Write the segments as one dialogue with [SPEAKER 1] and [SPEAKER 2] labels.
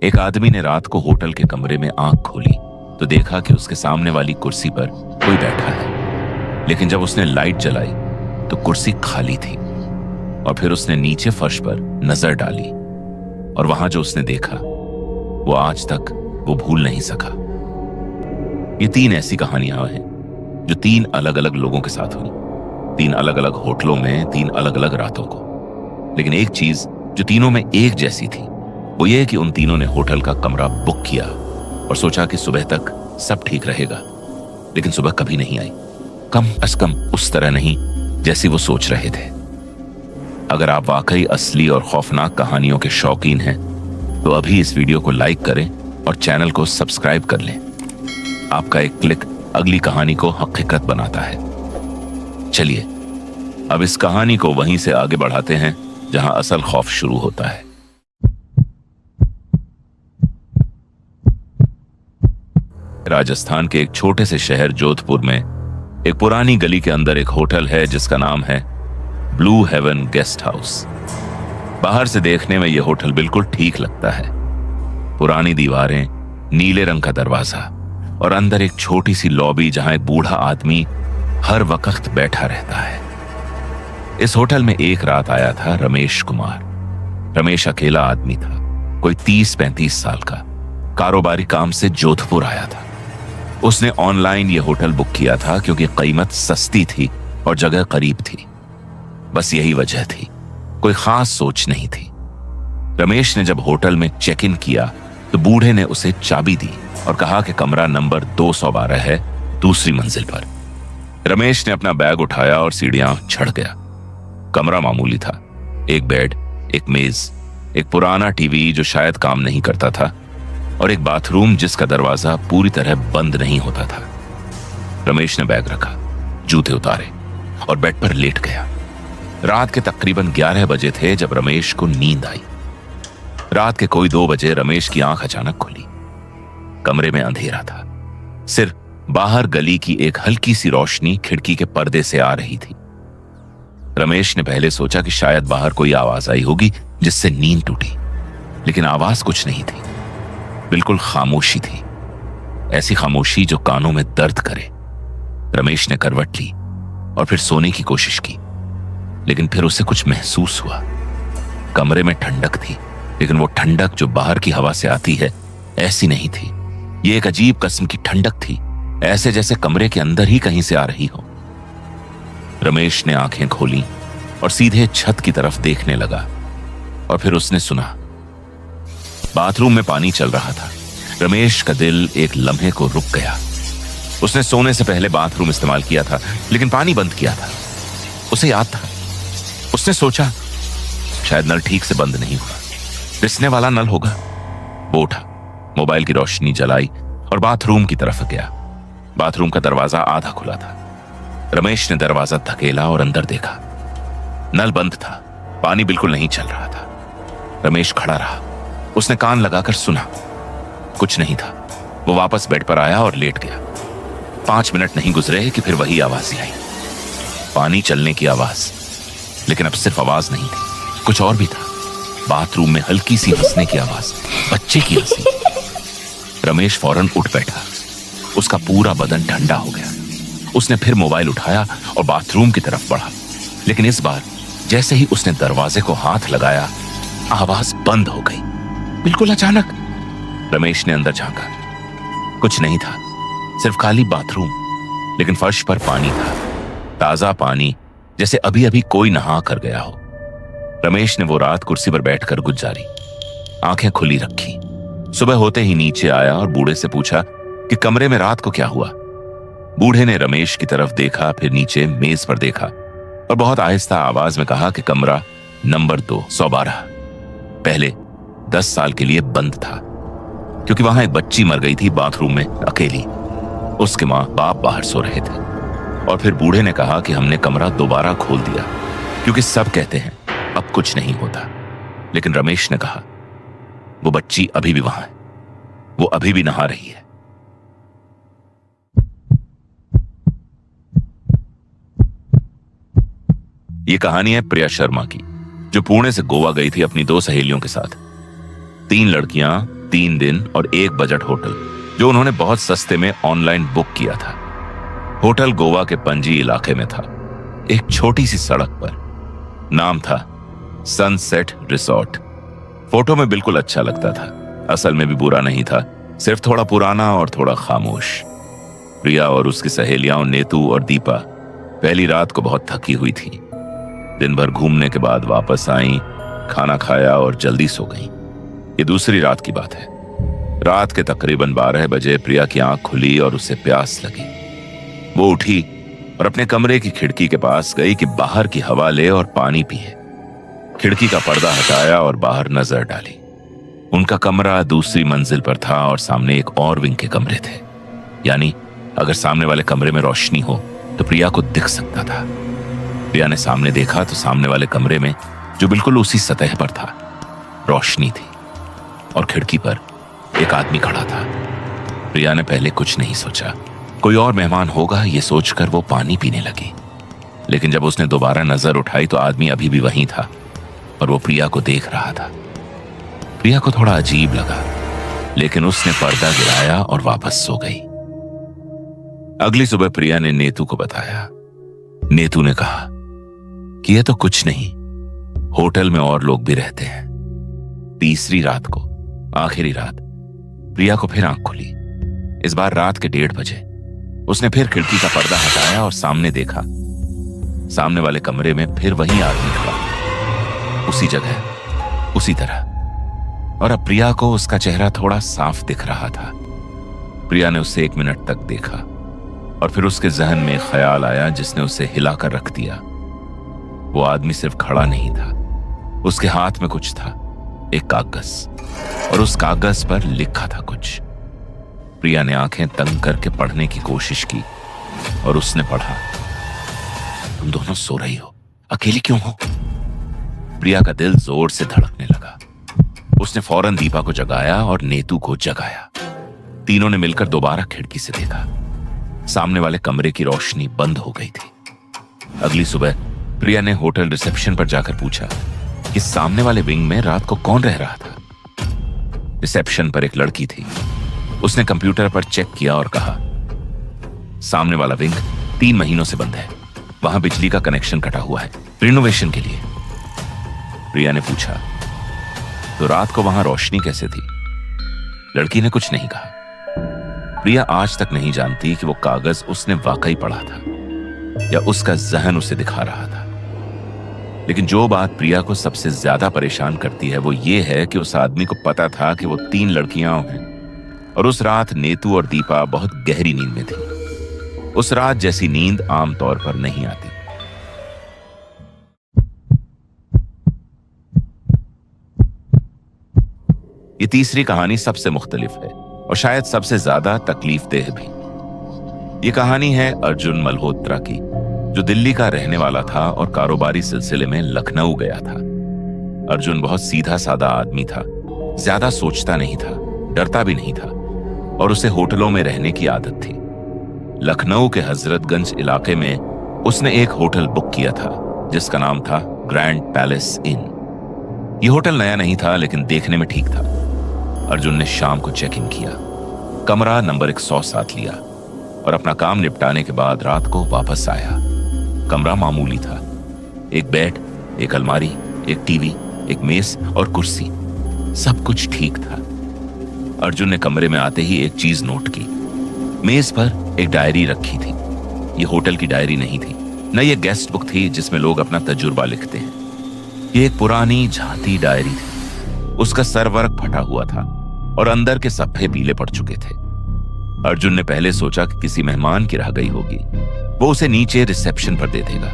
[SPEAKER 1] एक आदमी ने रात को होटल के कमरे में आंख खोली तो देखा कि उसके सामने वाली कुर्सी पर कोई बैठा है, लेकिन जब उसने लाइट जलाई तो कुर्सी खाली थी। और फिर उसने नीचे फर्श पर नजर डाली और वहां जो उसने देखा वो आज तक वो भूल नहीं सका। ये 3 ऐसी कहानियां हैं जो 3 अलग अलग लोगों के साथ हुई, 3 अलग अलग होटलों में 3 अलग अलग रातों को। लेकिन एक चीज जो तीनों में एक जैसी थी वो ये कि उन तीनों ने होटल का कमरा बुक किया और सोचा कि सुबह तक सब ठीक रहेगा, लेकिन सुबह कभी नहीं आई, कम अज कम उस तरह नहीं जैसी वो सोच रहे थे। अगर आप वाकई असली और खौफनाक कहानियों के शौकीन हैं तो अभी इस वीडियो को लाइक करें और चैनल को सब्सक्राइब कर लें। आपका एक क्लिक अगली कहानी को हकीकत बनाता है। चलिए अब इस कहानी को वहीं से आगे बढ़ाते हैं जहां असल खौफ शुरू होता है। राजस्थान के एक छोटे से शहर जोधपुर में एक पुरानी गली के अंदर एक होटल है जिसका नाम है ब्लू हेवन गेस्ट हाउस। बाहर से देखने में यह होटल बिल्कुल ठीक लगता है। पुरानी दीवारें, नीले रंग का दरवाजा और अंदर एक छोटी सी लॉबी जहां एक बूढ़ा आदमी हर वक्त बैठा रहता है। इस होटल में एक रात आया था रमेश कुमार। रमेश अकेला आदमी था, कोई 30-35 साल का, कारोबारी काम से जोधपुर आया था। उसने ऑनलाइन यह होटल बुक किया था क्योंकि कीमत सस्ती थी और जगह करीब थी। बस यही वजह थी, कोई खास सोच नहीं थी। रमेश ने जब होटल में चेक इन किया तो बूढ़े ने उसे चाबी दी और कहा कि कमरा नंबर 212 है, दूसरी मंजिल पर। रमेश ने अपना बैग उठाया और सीढ़ियां चढ़ गया। कमरा मामूली था, एक बेड, एक मेज, एक पुराना टीवी जो शायद काम नहीं करता था और एक बाथरूम जिसका दरवाजा पूरी तरह बंद नहीं होता था। रमेश ने बैग रखा, जूते उतारे और बेड पर लेट गया। रात के तकरीबन 11 बजे थे जब रमेश को नींद आई। रात के कोई 2 बजे रमेश की आंख अचानक खुली। कमरे में अंधेरा था, सिर्फ बाहर गली की एक हल्की सी रोशनी खिड़की के पर्दे से आ रही थी। रमेश ने पहले सोचा कि शायद बाहर कोई आवाज आई होगी जिससे नींद टूटी, लेकिन आवाज कुछ नहीं थी, बिल्कुल खामोशी थी, ऐसी खामोशी जो कानों में दर्द करे। रमेश ने करवट ली और फिर सोने की कोशिश की, लेकिन फिर उसे कुछ महसूस हुआ। कमरे में ठंडक थी, लेकिन वो ठंडक जो बाहर की हवा से आती है ऐसी नहीं थी। ये एक अजीब किस्म की ठंडक थी, ऐसे जैसे कमरे के अंदर ही कहीं से आ रही हो। रमेश ने आंखें खोली और सीधे छत की तरफ देखने लगा और फिर उसने सुना बाथरूम में पानी चल रहा था। रमेश का दिल एक लम्हे को रुक गया। उसने सोने से पहले बाथरूम इस्तेमाल किया था, लेकिन पानी बंद किया था। उसे याद था। उसने सोचा शायद नल ठीक से बंद नहीं हुआ, रिसने वाला नल होगा। वो उठा, मोबाइल की रोशनी जलाई और बाथरूम की तरफ गया। बाथरूम का दरवाजा आधा खुला था। रमेश ने दरवाजा धकेला और अंदर देखा। नल बंद था, पानी बिल्कुल नहीं चल रहा था। रमेश खड़ा रहा, उसने कान लगाकर सुना, कुछ नहीं था। वो वापस बेड पर आया और लेट गया। 5 मिनट नहीं गुजरे कि फिर वही आवाज आई, पानी चलने की आवाज। लेकिन अब सिर्फ आवाज नहीं थी, कुछ और भी था। बाथरूम में हल्की सी हंसने की आवाज, बच्चे की हंसी। रमेश फौरन उठ बैठा, उसका पूरा बदन ठंडा हो गया। उसने फिर मोबाइल उठाया और बाथरूम की तरफ बढ़ा, लेकिन इस बार जैसे ही उसने दरवाजे को हाथ लगाया आवाज बंद हो गई, बिल्कुल अचानक। रमेश ने अंदर झांका, कुछ नहीं था, सिर्फ खाली बाथरूम, लेकिन फर्श पर पानी था, ताजा पानी, जैसे अभी अभी कोई नहा कर गया हो। रमेश ने वो रात कुर्सी पर बैठकर गुजारी, आंखें खुली रखी। सुबह होते ही नीचे आया और बूढ़े से पूछा कि कमरे में रात को क्या हुआ। बूढ़े ने रमेश की तरफ देखा, फिर नीचे मेज पर देखा और बहुत आहिस्ता आवाज में कहा कि कमरा नंबर 212 पहले 10 साल के लिए बंद था, क्योंकि वहां एक बच्ची मर गई थी बाथरूम में अकेली। उसके माँ बाप बाहर सो रहे थे। और फिर बूढ़े ने कहा कि हमने कमरा दोबारा खोल दिया क्योंकि सब कहते हैं अब कुछ नहीं होता। लेकिन रमेश ने कहा वो बच्ची अभी भी वहां है, वो अभी भी नहा रही है। ये कहानी है प्रिया शर्मा की, जो पुणे से गोवा गई थी अपनी 2 सहेलियों के साथ। 3 लड़कियां 3 दिन और एक बजट होटल जो उन्होंने बहुत सस्ते में ऑनलाइन बुक किया था। होटल गोवा के पणजी इलाके में था, एक छोटी सी सड़क पर। नाम था सनसेट रिसोर्ट। फोटो में बिल्कुल अच्छा लगता था, असल में भी बुरा नहीं था, सिर्फ थोड़ा पुराना और थोड़ा खामोश। प्रिया और उसकी सहेलियां नेतू और दीपा पहली रात को बहुत थकी हुई थी। दिन भर घूमने के बाद वापस आई, खाना खाया और जल्दी सो गई। ये दूसरी रात की बात है। रात के तकरीबन 12 बजे प्रिया की आंख खुली और उसे प्यास लगी। वो उठी और अपने कमरे की खिड़की के पास गई कि बाहर की हवा ले और पानी पिए। खिड़की का पर्दा हटाया और बाहर नजर डाली। उनका कमरा दूसरी मंजिल पर था और सामने एक और विंग के कमरे थे, यानी अगर सामने वाले कमरे में रोशनी हो तो प्रिया को दिख सकता था। प्रिया ने सामने देखा तो सामने वाले कमरे में, जो बिल्कुल उसी सतह पर था, रोशनी थी और खिड़की पर एक आदमी खड़ा था। प्रिया ने पहले कुछ नहीं सोचा, कोई और मेहमान होगा ये सोचकर वो पानी पीने लगी। लेकिन जब उसने दोबारा नजर उठाई तो आदमी अभी भी वहीं था और वो प्रिया को देख रहा था। प्रिया को थोड़ा अजीब लगा, लेकिन उसने पर्दा गिराया और वापस सो गई। अगली सुबह प्रिया ने नेतू को बताया। नेतू ने कहा कि यह तो कुछ नहीं, होटल में और लोग भी रहते हैं। तीसरी रात को, आखिरी रात, प्रिया को फिर आंख खुली। इस बार रात के 1:30 बजे उसने फिर खिड़की का पर्दा हटाया और सामने देखा। सामने वाले कमरे में फिर वही आदमी खड़ा, उसी जगह, उसी तरह। और अब प्रिया को उसका चेहरा थोड़ा साफ दिख रहा था। प्रिया ने उसे 1 मिनट तक देखा और फिर उसके जहन में ख्याल आया जिसने उसे हिलाकर रख दिया। वो आदमी सिर्फ खड़ा नहीं था, उसके हाथ में कुछ था, एक कागज, और उस कागज पर लिखा था कुछ। प्रिया ने आंखें तंग करके पढ़ने की कोशिश की और उसने पढ़ा, तुम दोनों सो रही हो, अकेली क्यों हो? प्रिया का दिल जोर से धड़कने लगा। उसने फौरन दीपा को जगाया और नेतू को जगाया। तीनों ने मिलकर दोबारा खिड़की से देखा। सामने वाले कमरे की रोशनी बंद हो गई थी। अगली सुबह प्रिया ने होटल रिसेप्शन पर जाकर पूछा कि सामने वाले विंग में रात को कौन रह रहा था। रिसेप्शन पर एक लड़की थी। उसने कंप्यूटर पर चेक किया और कहा, सामने वाला विंग 3 महीनों से बंद है, वहां बिजली का कनेक्शन कटा हुआ है, रिनोवेशन के लिए। प्रिया ने पूछा, तो रात को वहां रोशनी कैसे थी? लड़की ने कुछ नहीं कहा। प्रिया आज तक नहीं जानती कि वो कागज उसने वाकई पढ़ा था या उसका जहन उसे दिखा रहा था। लेकिन जो बात प्रिया को सबसे ज्यादा परेशान करती है वो ये है कि उस आदमी को पता था कि वो 3 लड़कियां हैं और उस रात नेतू और दीपा बहुत गहरी नींद में थी। उस रात जैसी नींद आमतौर पर नहीं आती। ये तीसरी कहानी सबसे मुख्तलिफ है और शायद सबसे ज्यादा तकलीफदेह भी। ये कहानी है अर्जुन मल्होत्रा की, जो दिल्ली का रहने वाला था और कारोबारी सिलसिले में लखनऊ गया था। अर्जुन बहुत सीधा साधा आदमी था, ज्यादा सोचता नहीं था, डरता भी नहीं था और उसे होटलों में रहने की आदत थी। लखनऊ के हजरतगंज इलाके में उसने एक होटल बुक किया था जिसका नाम था ग्रैंड पैलेस इन। यह होटल नया नहीं था लेकिन देखने में ठीक था। अर्जुन ने शाम को चेक इन किया, कमरा नंबर 107 लिया और अपना काम निपटाने के बाद रात को वापस आया। कमरा मामूली था, एक बेड, एक अलमारी, एक टीवी, एक मेज और कुर्सी, सब कुछ ठीक था। अर्जुन ने कमरे में आते ही एक चीज नोट की। मेज पर एक डायरी रखी थी। यह होटल की डायरी नहीं थी, न ये गेस्ट बुक थी जिसमें लोग अपना तजुर्बा लिखते हैं। ये एक पुरानी झांती डायरी थी। उसका सरवर्क फटा हुआ था और अंदर के सफ़े पीले पड़ चुके थे। अर्जुन ने पहले सोचा कि किसी मेहमान की रह गई होगी, वो उसे नीचे रिसेप्शन पर दे देगा।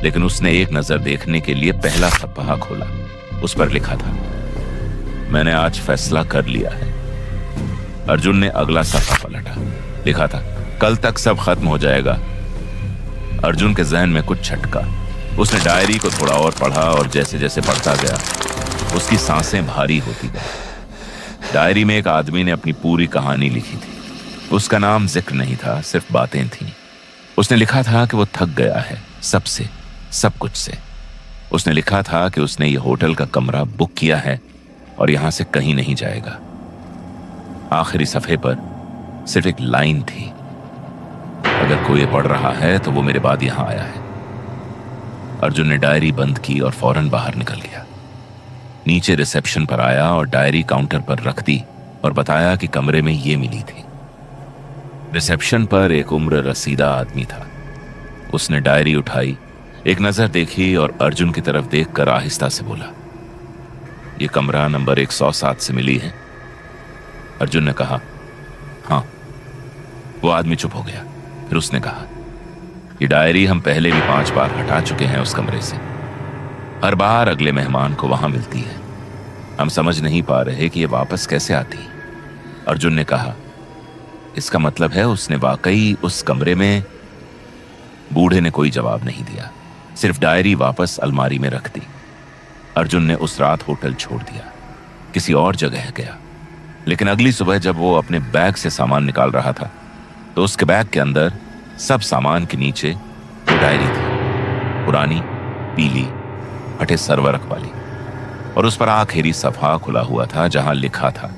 [SPEAKER 1] लेकिन उसने एक नजर देखने के लिए पहला सप्ताह खोला। उस पर लिखा था, मैंने आज फैसला कर लिया है। अर्जुन ने अगला सफ़ा पलटा। लिखा था, कल तक सब खत्म हो जाएगा। अर्जुन के जहन में कुछ छटका। उसने डायरी को थोड़ा और पढ़ा और जैसे जैसे पढ़ता गया उसकी सांसें भारी होती गई। डायरी में एक आदमी ने अपनी पूरी कहानी लिखी थी। उसका नाम जिक्र नहीं था, सिर्फ बातें थीं। उसने लिखा था कि वो थक गया है सबसे, सब कुछ से। उसने लिखा था कि उसने ये होटल का कमरा बुक किया है और यहां से कहीं नहीं जाएगा। आखिरी सफ़े पर सिर्फ एक लाइन थी, अगर कोई ये पढ़ रहा है तो वो मेरे बाद यहां आया है। अर्जुन ने डायरी बंद की और फौरन बाहर निकल गया। नीचे रिसेप्शन पर आया और डायरी काउंटर पर रख दी और बताया कि कमरे में ये मिली थी। रिसेप्शन पर एक उम्र रसीदा आदमी था। उसने डायरी उठाई, एक नजर देखी और अर्जुन की तरफ देखकर आहिस्ता से बोला, यह कमरा नंबर 107 से मिली है? अर्जुन ने कहा, हाँ। वो आदमी चुप हो गया। फिर उसने कहा, ये डायरी हम पहले भी 5 बार हटा चुके हैं उस कमरे से। हर बार अगले मेहमान को वहां मिलती है। हम समझ नहीं पा रहे कि ये वापस कैसे आती। अर्जुन ने कहा, इसका मतलब है उसने वाकई उस कमरे में। बूढ़े ने कोई जवाब नहीं दिया, सिर्फ डायरी वापस अलमारी में रख दी। अर्जुन ने उस रात होटल छोड़ दिया, किसी और जगह गया। लेकिन अगली सुबह जब वो अपने बैग से सामान निकाल रहा था तो उसके बैग के अंदर सब सामान के नीचे वो डायरी थी, पुरानी, पीली, फटे सरवरक वाली, और उस पर आखिरी सफा खुला हुआ था जहां लिखा था,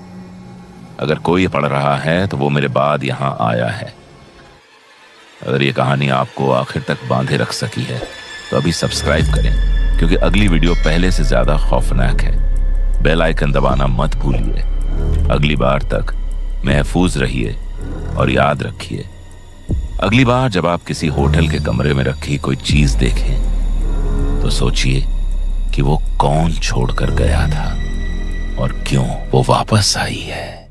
[SPEAKER 1] अगर कोई पढ़ रहा है तो वो मेरे बाद यहां आया है। अगर ये कहानी आपको आखिर तक बांधे रख सकी है तो अभी सब्सक्राइब करें, क्योंकि अगली वीडियो पहले से ज्यादा खौफनाक है। बेल आइकन दबाना मत भूलिए। अगली बार तक महफूज रहिए और याद रखिए, अगली बार जब आप किसी होटल के कमरे में रखी कोई चीज देखें तो सोचिए कि वो कौन छोड़कर गया था और क्यों वो वापस आई है।